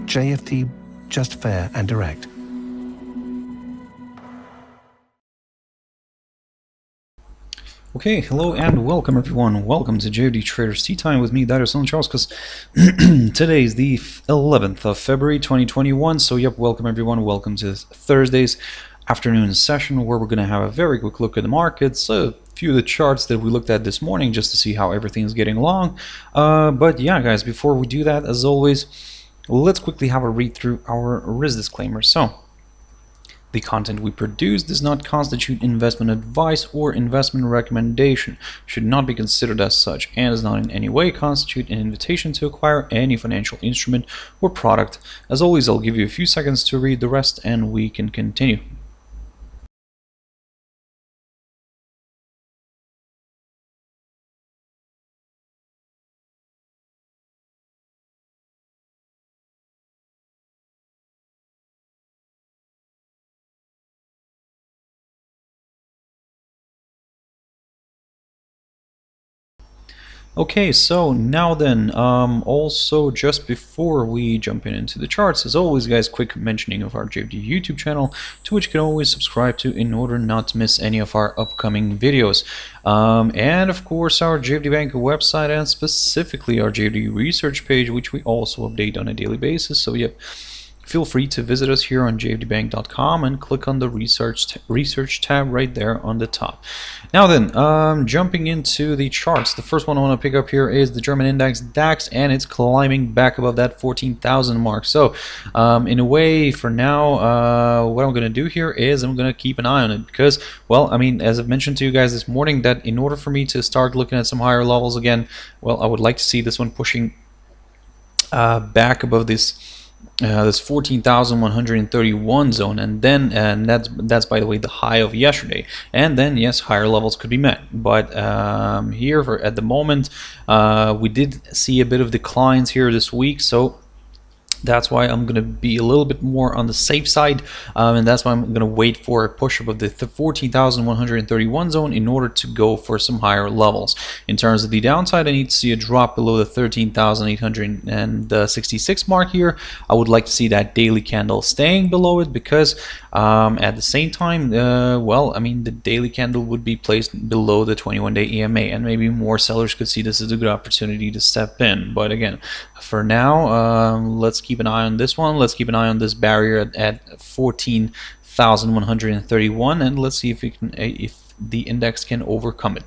JFD, just fair and direct. Okay, hello and welcome everyone. Welcome to JFD Traders Tea Time with me, Darius Anucauskas. Today is the 11th of February 2021. So yep, welcome everyone. Welcome to Thursday's afternoon session where we're going to have a very quick look at the markets, a few of the charts that we looked at this morning just to see how everything is getting along. But yeah, guys, before we do that, as always, let's quickly have a read through our risk disclaimer. So, the content we produce does not constitute investment advice or investment recommendation, should not be considered as such, and does not in any way constitute an invitation to acquire any financial instrument or product. As always, I'll give you a few seconds to read the rest and we can continue. Okay, so now then, also just before we jump into the charts, as always guys, quick mentioning of our JFD YouTube channel, to which you can always subscribe to in order not to miss any of our upcoming videos. And of course our JFD Bank website and specifically our JFD research page, which we also update on a daily basis. So yep, feel free to visit us here on jfdbank.com and click on the research tab right there on the top. Now then, jumping into the charts, the first one I want to pick up here is the German index DAX, and it's climbing back above that 14,000 mark. So in a way, for now, what I'm going to do here is I'm going to keep an eye on it because, well, I mean, as I've mentioned to you guys this morning, that in order for me to start looking at some higher levels again, well, I would like to see this one pushing back above this 14,131 zone, and then that's by the way the high of yesterday, and then yes, higher levels could be met. But here at the moment, we did see a bit of declines here this week, so that's why I'm going to be a little bit more on the safe side, and that's why I'm going to wait for a push up of the 14,131 zone in order to go for some higher levels. In terms of the downside, I need to see a drop below the 13,866 mark here. I would like to see that daily candle staying below it because at the same time, well, I mean, the daily candle would be placed below the 21-day EMA, and maybe more sellers could see this as a good opportunity to step in. But again, for now, let's keep an eye on this one. Let's keep an eye on this barrier at 14,131, and let's see if we can, if the index can overcome it.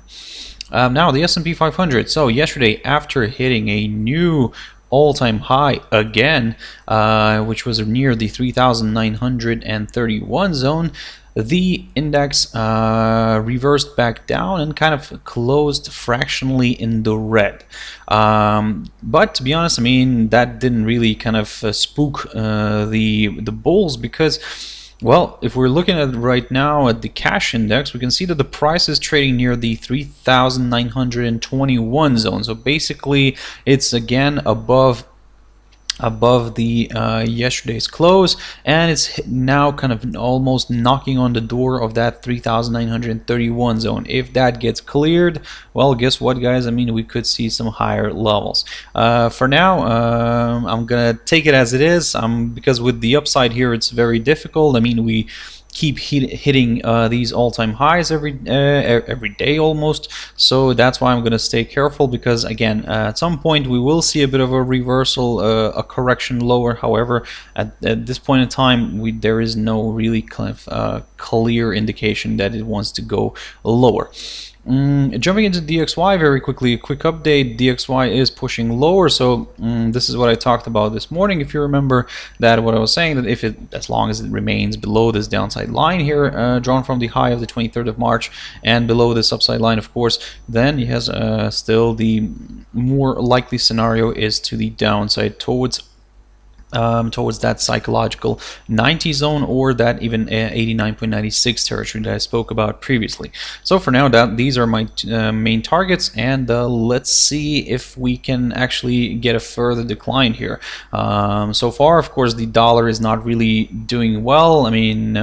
Now the S&P 500. So yesterday, after hitting a new all-time high again, which was near the 3,931 zone, the index reversed back down and kind of closed fractionally in the red. But to be honest, I mean, that didn't really kind of spook the bulls because, well, if we're looking at right now at the cash index, we can see that the price is trading near the 3,921 zone. So basically, it's again above the yesterday's close, and it's now kind of almost knocking on the door of that 3,931 zone. If that gets cleared, well, guess what, guys? I mean, we could see some higher levels. For now, I'm gonna take it as it is, because with the upside here, it's very difficult. I mean, we keep hitting these all-time highs every day almost, so that's why I'm going to stay careful, because again, at some point we will see a bit of a reversal, a correction lower. However, at this point in time, there is no really kind of clear indication that it wants to go lower. Jumping into DXY very quickly, a quick update. DXY is pushing lower, so this is what I talked about this morning. If you remember that, what I was saying, that if it, as long as it remains below this downside line here, drawn from the high of the 23rd of March and below this upside line, of course, then he has still the more likely scenario is to the downside towards that psychological 90 zone, or that even 89.96 territory that I spoke about previously. So for now, these are my main targets, and let's see if we can actually get a further decline here. So far, of course, the dollar is not really doing well. I mean,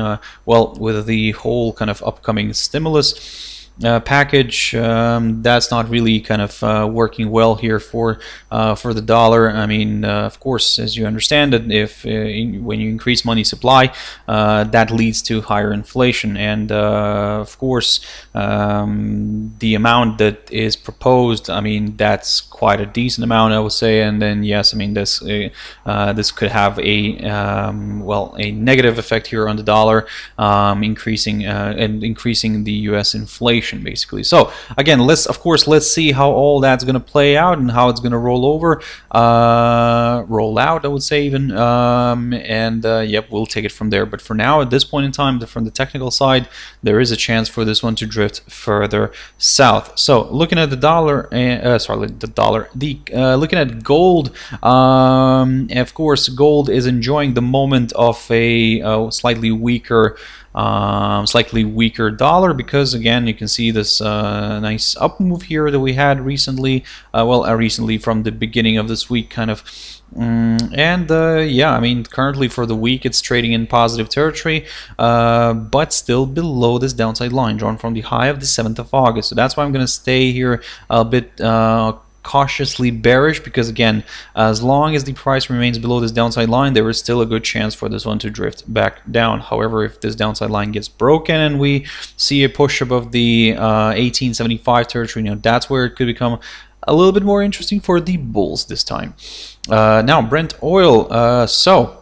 well, with the whole kind of upcoming stimulus, package, that's not really kind of working well here for the dollar. I mean, of course, as you understand that if when you increase money supply, that leads to higher inflation, and of course the amount that is proposed, I mean, that's quite a decent amount, I would say. And then yes, I mean, this could have a well, a negative effect here on the dollar, increasing the US inflation basically. So again, let's see how all that's going to play out and how it's going to roll out, I would say, even, and yep, we'll take it from there. But for now, at this point in time, from the technical side, there is a chance for this one to drift further south. So looking at the dollar, looking at gold, of course, gold is enjoying the moment of a slightly weaker dollar, because again, you can see this nice up move here that we had recently, recently from the beginning of this week, kind of. Yeah, I mean, currently for the week it's trading in positive territory, but still below this downside line drawn from the high of the 7th of August. So that's why I'm going to stay here a bit cautiously bearish, because again, as long as the price remains below this downside line, there is still a good chance for this one to drift back down. However, if this downside line gets broken and we see a push above the 1875 territory, you know, that's where it could become a little bit more interesting for the bulls this time. Now, Brent oil. So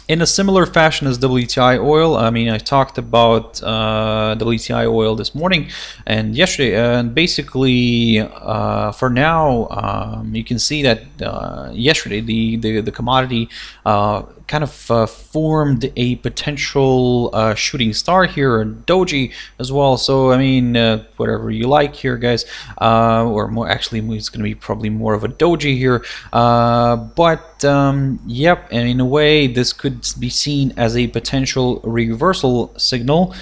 in a similar fashion as WTI oil, I mean, I talked about WTI oil this morning and yesterday, and basically for now, you can see that yesterday the commodity kind of formed a potential shooting star here, a doji as well. So I mean, whatever you like here, guys, or more, actually it's going to be probably more of a doji here, but yep, and in a way this could be seen as a potential reversal signal.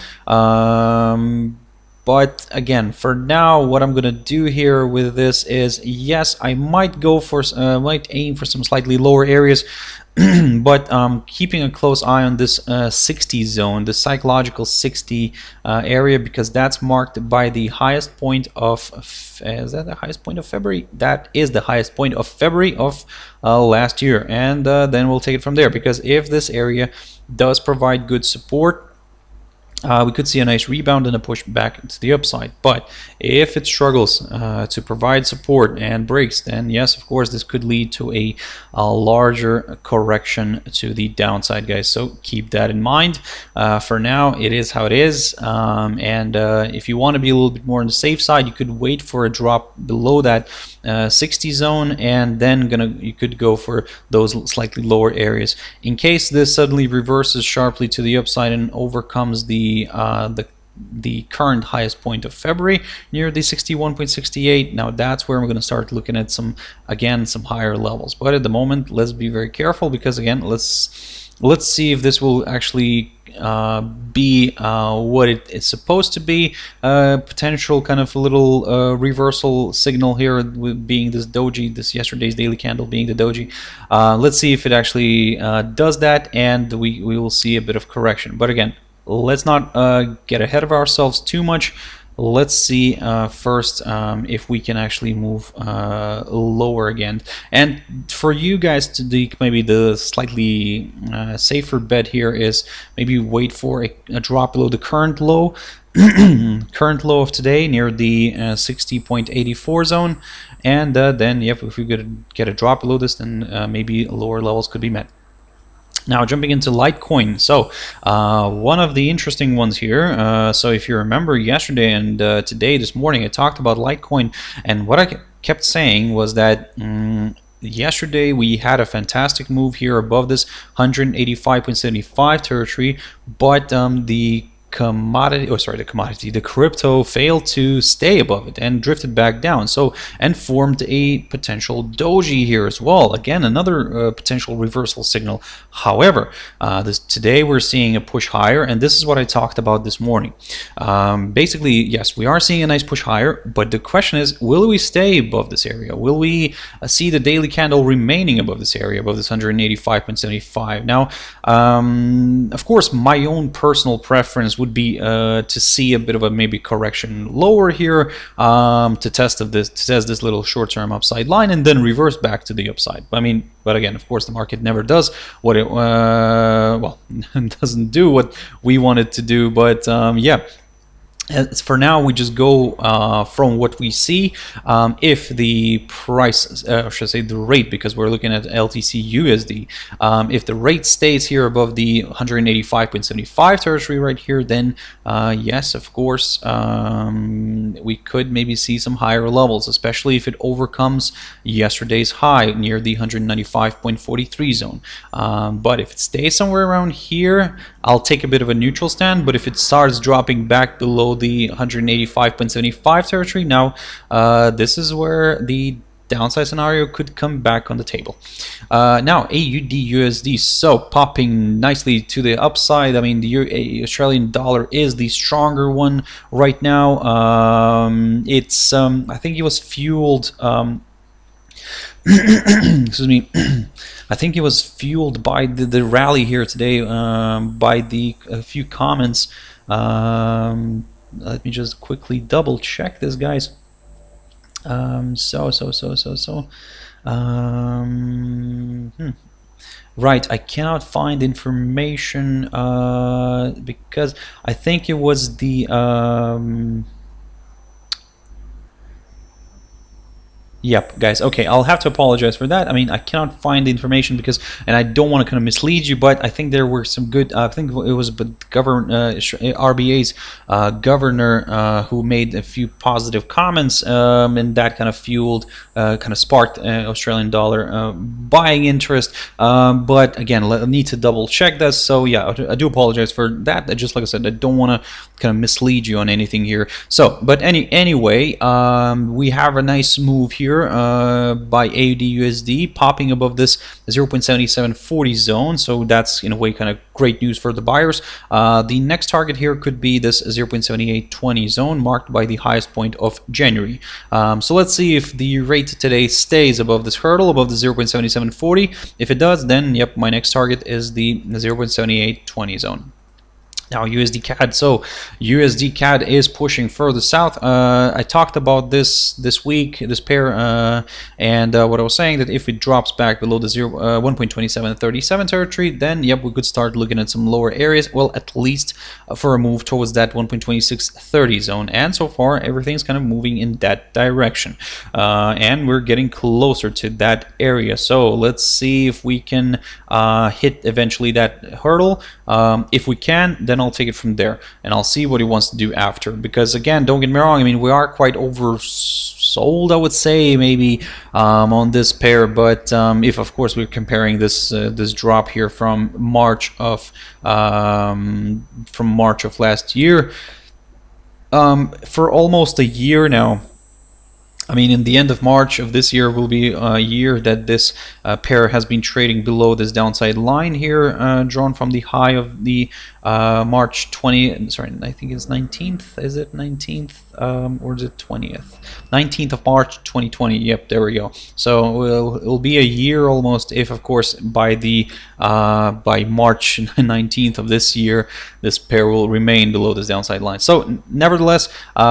But again, for now, what I'm gonna do here with this is, yes, I might go for might aim for some slightly lower areas, but keeping a close eye on this 60 zone, the psychological 60 area, because that's marked by the highest point of, is that the highest point of February? That is the highest point of February of last year, and then we'll take it from there, because if this area does provide good support, we could see a nice rebound and a push back to the upside. But if it struggles to provide support and breaks, then yes, of course, this could lead to a larger correction to the downside, guys. So keep that in mind. For now, it is how it is. And if you want to be a little bit more on the safe side, you could wait for a drop below that 60 zone, and then you could go for those slightly lower areas. In case this suddenly reverses sharply to the upside and overcomes the current highest point of February near the 61.68, now that's where we're going to start looking at some higher levels. But at the moment, let's be very careful, because again, let's see if this will actually be what it's supposed to be. Potential kind of a little reversal signal here, with being this doji, this yesterday's daily candle being the doji. Let's see if it actually does that, and we will see a bit of correction. But again, let's not get ahead of ourselves too much. Let's see first if we can actually move lower again. And for you guys, to maybe the slightly safer bet here is maybe wait for a drop below the current low. Current low of today near the 60.84 zone, and then yep, if we get a drop below this, then maybe lower levels could be met. Now, jumping into Litecoin. So one of the interesting ones here, so if you remember yesterday and today, this morning, I talked about Litecoin, and what I kept saying was that yesterday we had a fantastic move here above this 185.75 territory, but the crypto failed to stay above it and drifted back down, so, and formed a potential doji here as well. Again, another potential reversal signal. However, today we're seeing a push higher, and this is what I talked about this morning. Basically, yes, we are seeing a nice push higher, but the question is, will we stay above this area? Will we see the daily candle remaining above this area, above this 185.75? Now, of course, my own personal preference would be to see a bit of a maybe correction lower here, to test this little short-term upside line and then reverse back to the upside. I mean, but again, of course, the market never does what it well, doesn't do what we want it to do. But yeah. For now, we just go from what we see. If the price, or should I say the rate, because we're looking at LTCUSD, if the rate stays here above the 185.75 territory right here, then yes, of course, we could maybe see some higher levels, especially if it overcomes yesterday's high near the 195.43 zone. But if it stays somewhere around here, I'll take a bit of a neutral stand. But if it starts dropping back below the 185.75 territory, now this is where the downside scenario could come back on the table. Now AUDUSD, so popping nicely to the upside. I mean, the Australian dollar is the stronger one right now. It's I think it was fueled excuse me. I think it was fueled by the rally here today, by a few comments. Let me just quickly double check this, guys. Right, I cannot find information because I think it was the Yep, guys. Okay, I'll have to apologize for that. I mean, I cannot find the information because, and I don't want to kind of mislead you, but I think there were some good. I think it was RBA's governor who made a few positive comments, and that kind of fueled, kind of sparked Australian dollar buying interest. But again, I need to double check this. So yeah, I do apologize for that. Just like I said, I don't want to kind of mislead you on anything here. So, but anyway, we have a nice move here by AUDUSD popping above this 0.7740 zone, so that's in a way kind of great news for the buyers. The next target here could be this 0.7820 zone marked by the highest point of January. So let's see if the rate today stays above this hurdle, above the 0.7740. If it does, then yep, my next target is the 0.7820 zone. Now USDCAD, so USDCAD is pushing further south. I talked about this week, this pair, and what I was saying that if it drops back below the 1.2737 territory, then yep, we could start looking at some lower areas. Well, at least for a move towards that 1.2630 zone. And so far, everything's kind of moving in that direction, and we're getting closer to that area. So let's see if we can hit eventually that hurdle. If we can, then I'll take it from there and I'll see what he wants to do after, because again, don't get me wrong, I mean, we are quite oversold, I would say, maybe on this pair, but if of course we're comparing this this drop here from March of last year, for almost a year now. I mean, in the end of March of this year will be a year that this pair has been trading below this downside line here, drawn from the high of the March 20, sorry, I think it's 19th, is it 19th, or is it 20th? 19th of March 2020, yep, there we go. So it'll be a year almost, if of course by the by March 19th of this year, this pair will remain below this downside line. So nevertheless,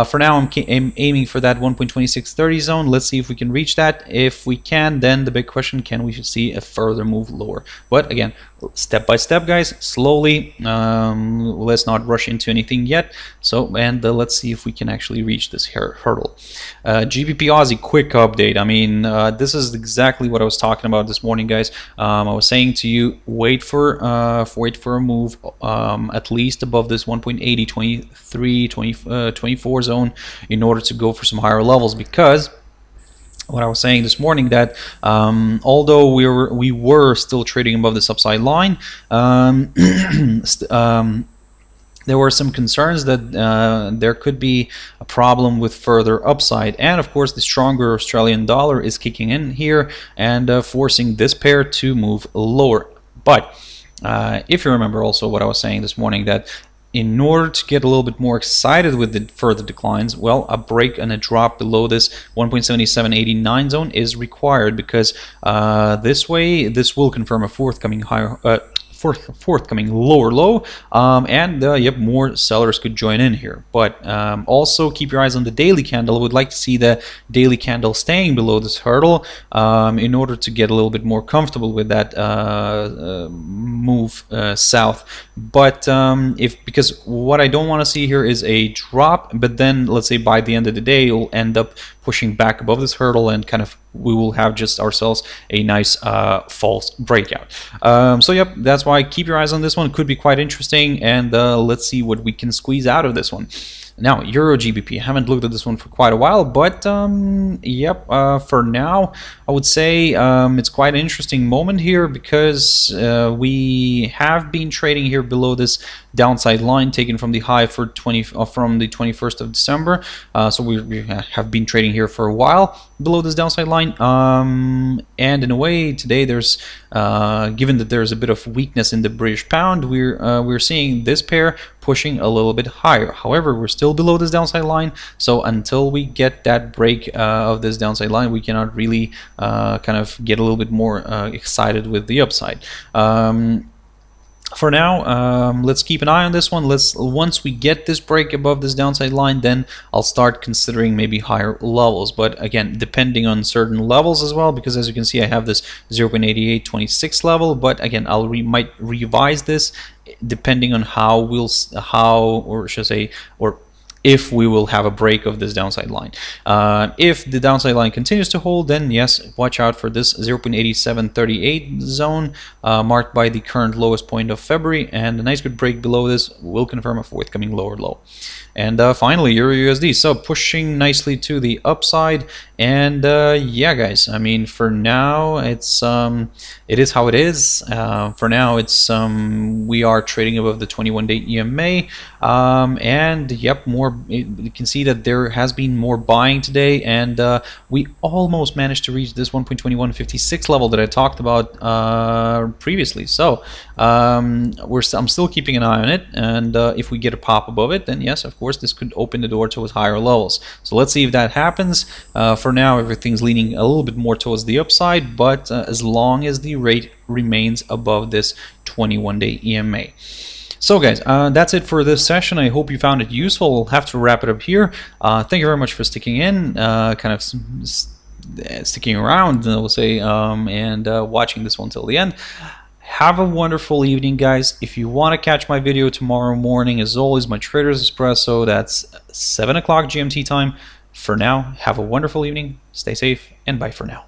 for now I'm aiming for that 1.2630 zone. Let's see if we can reach that. If we can, then the big question, can we see a further move lower? But again, step by step, guys, slowly. Let's not rush into anything yet. So, and let's see if we can actually reach this hurdle. GBPAUD, quick update. I mean, this is exactly what I was talking about this morning, guys. I was saying to you, wait for a move at least above this 1.8023 24 zone in order to go for some higher levels, because what I was saying this morning, that although we were still trading above this upside line, there were some concerns that there could be a problem with further upside, and of course the stronger Australian dollar is kicking in here and forcing this pair to move lower. But if you remember also what I was saying this morning, that in order to get a little bit more excited with the further declines, well, a break and a drop below this 1.7789 zone is required, because this way, this will confirm a forthcoming forthcoming lower low, and yep, more sellers could join in here. But also keep your eyes on the daily candle. I would like to see the daily candle staying below this hurdle in order to get a little bit more comfortable with that move south. But because what I don't want to see here is a drop, but then let's say by the end of the day it'll end up pushing back above this hurdle, and kind of we will have just ourselves a nice false breakout. So yep, that's why keep your eyes on this one. Could be quite interesting, and let's see what we can squeeze out of this one. Now, EURGBP, I haven't looked at this one for quite a while, but yep, for now, I would say it's quite an interesting moment here, because we have been trading here below this downside line taken from the high for from the 21st of December. So we have been trading here for a while below this downside line, and in a way today there's given that there's a bit of weakness in the British pound, we're seeing this pair pushing a little bit higher. However, we're still below this downside line, so until we get that break of this downside line, we cannot really kind of get a little bit more excited with the upside. For now, let's keep an eye on this one. Once we get this break above this downside line, then I'll start considering maybe higher levels. But again, depending on certain levels as well, because as you can see, I have this 0.8826 level. But again, might revise this depending on if we will have a break of this downside line. If the downside line continues to hold, then yes, watch out for this 0.8738 zone marked by the current lowest point of February, and a nice good break below this will confirm a forthcoming lower low. And finally, EURUSD, so pushing nicely to the upside. And yeah, guys, I mean, for now it is how it is. For now, we are trading above the 21-day EMA, and yep, you can see that there has been more buying today, and we almost managed to reach this 1.2156 level that I talked about previously. So I'm still keeping an eye on it, and if we get a pop above it, then yes, of course, this could open the door towards higher levels. So let's see if that happens. For now, everything's leaning a little bit more towards the upside, but as long as the rate remains above this 21-day EMA. So guys, that's it for this session. I hope you found it useful. We'll have to wrap it up here. Thank you very much for sticking in, kind of sticking around, we'll say, and watching this one till the end. Have a wonderful evening, guys. If you want to catch my video tomorrow morning, as always, my Trader's Espresso, that's 7 o'clock GMT time. For now, have a wonderful evening, stay safe, and bye for now.